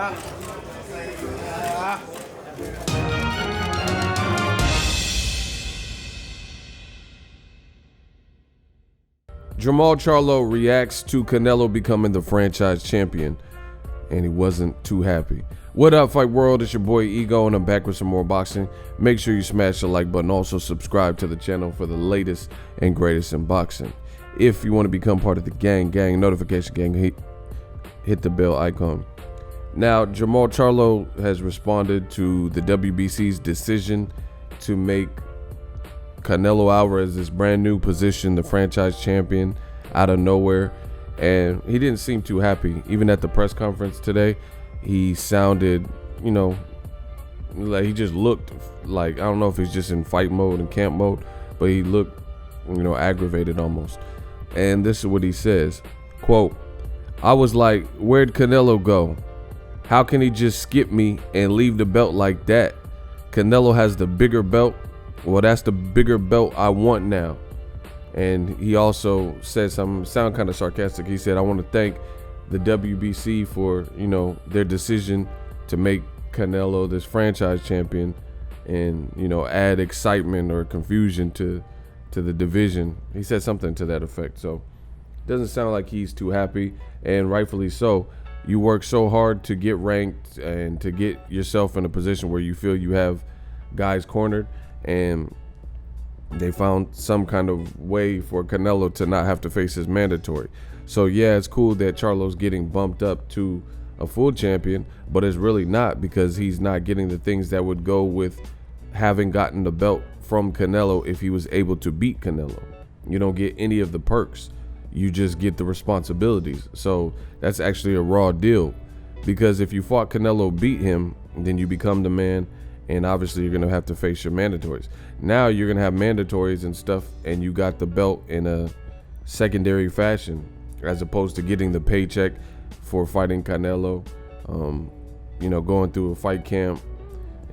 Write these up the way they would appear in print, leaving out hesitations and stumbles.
Jermall Charlo reacts to Canelo becoming the franchise champion, and he wasn't too happy. What up, Fight World? It's your boy Ego, and I'm back with some more boxing. Make sure you smash the like button. Also, subscribe to the channel for the latest and greatest in boxing. If you want to become part of the gang notification gang, hit the bell icon. Now, Jermall Charlo has responded to the WBC's decision to make Canelo Alvarez's brand new position the franchise champion out of nowhere, and he didn't seem too happy. Even at the press conference today, he sounded, like he just looked like, I don't know if he's just in fight mode and camp mode, but he looked, aggravated almost. And this is what he says, quote, "I was like, where'd Canelo go? How can he just skip me and leave the belt like that? Canelo has the bigger belt. Well, that's the bigger belt I want now." And he also said something, sound kind of sarcastic. He said, "I want to thank the WBC for, their decision to make Canelo this franchise champion and, add excitement or confusion to the division." He said something to that effect. So it doesn't sound like he's too happy, and rightfully so. You work so hard to get ranked and to get yourself in a position where you feel you have guys cornered, and they found some kind of way for Canelo to not have to face his mandatory. So yeah, it's cool that Charlo's getting bumped up to a full champion, but it's really not, because he's not getting the things that would go with having gotten the belt from Canelo if he was able to beat Canelo. You don't get any of the perks. You just get the responsibilities. So that's actually a raw deal, because if you fought Canelo, beat him, then you become the man, and obviously you're going to have to face your mandatories. Now you're going to have mandatories and stuff, and you got the belt in a secondary fashion, as opposed to getting the paycheck for fighting Canelo, going through a fight camp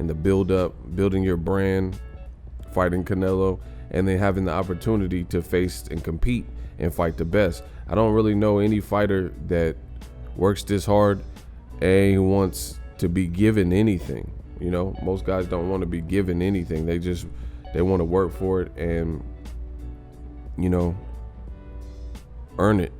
and the build-up, building your brand, fighting Canelo, and then having the opportunity to face and compete and fight the best. I don't really know any fighter that works this hard and who wants to be given anything. Most guys don't want to be given anything. They want to work for it and, earn it.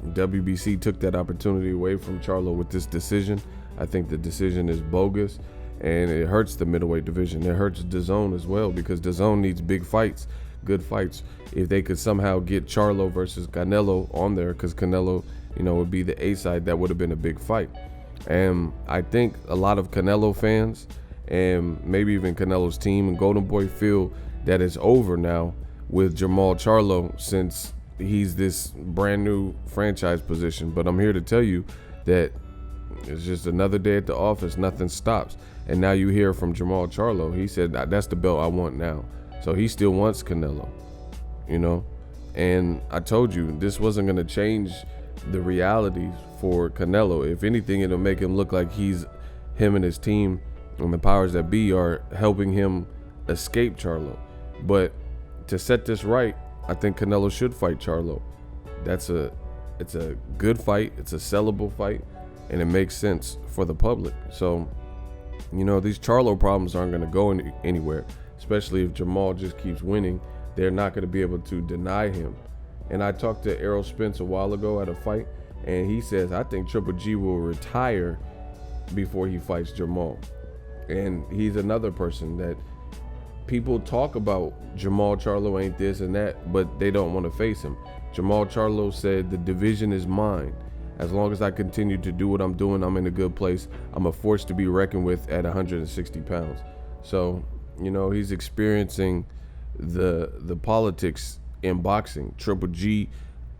WBC took that opportunity away from Charlo with this decision. I think the decision is bogus, and it hurts the middleweight division. It hurts DAZN as well, because DAZN needs big fights, good fights. If they could somehow get Charlo versus Canelo on there, because Canelo, would be the A side, that would have been a big fight. And I think a lot of Canelo fans, and maybe even Canelo's team and Golden Boy, feel that it's over now with Jermall Charlo, since he's this brand new franchise position. But I'm here to tell you that it's just another day at the office. Nothing stops. And now you hear from Jermall Charlo. He said, that's the belt I want now. So he still wants Canelo, And I told you, this wasn't going to change the realities for Canelo. If anything, it'll make him look like him and his team and the powers that be are helping him escape Charlo. But to set this right, I think Canelo should fight Charlo. It's a good fight. It's a sellable fight, and it makes sense for the public. So, these Charlo problems aren't going to go anywhere, especially if Jermall just keeps winning. They're not going to be able to deny him. And I talked to Errol Spence a while ago at a fight, and he says, I think Triple G will retire before he fights Jermall. And he's another person that people talk about. Jermall Charlo ain't this and that, but they don't want to face him. Jermall Charlo said, the division is mine. As long as I continue to do what I'm doing, I'm in a good place. I'm a force to be reckoned with at 160 pounds. So, he's experiencing the politics in boxing. Triple G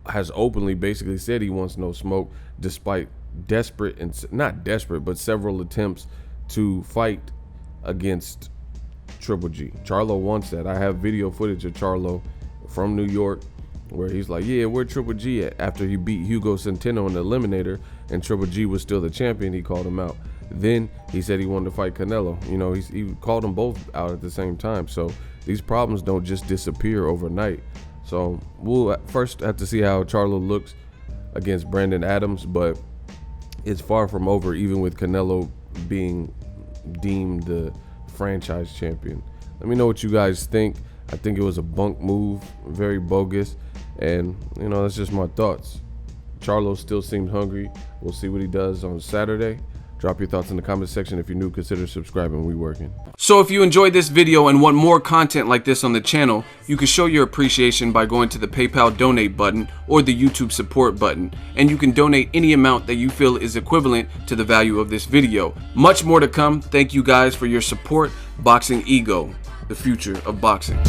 has openly basically said he wants no smoke, despite not desperate, but several attempts to fight against Triple G. Charlo wants that. I have video footage of Charlo from New York where he's like, yeah, where Triple G at? After he beat Hugo Centeno in the Eliminator and Triple G was still the champion, he called him out. Then he said he wanted to fight Canelo. He called them both out at the same time. So these problems don't just disappear overnight. So we'll first have to see how Charlo looks against Brandon Adams, but it's far from over, even with Canelo being deemed the franchise champion. Let me know what you guys think. I think it was a bunk move, very bogus, and that's just my thoughts. Charlo still seems hungry. We'll see what he does on Saturday. Drop your thoughts in the comment section. If you're new, consider subscribing. We working. So if you enjoyed this video and want more content like this on the channel, you can show your appreciation by going to the PayPal donate button or the YouTube support button, and you can donate any amount that you feel is equivalent to the value of this video. Much more to come. Thank you guys for your support. Boxing Ego, the future of boxing.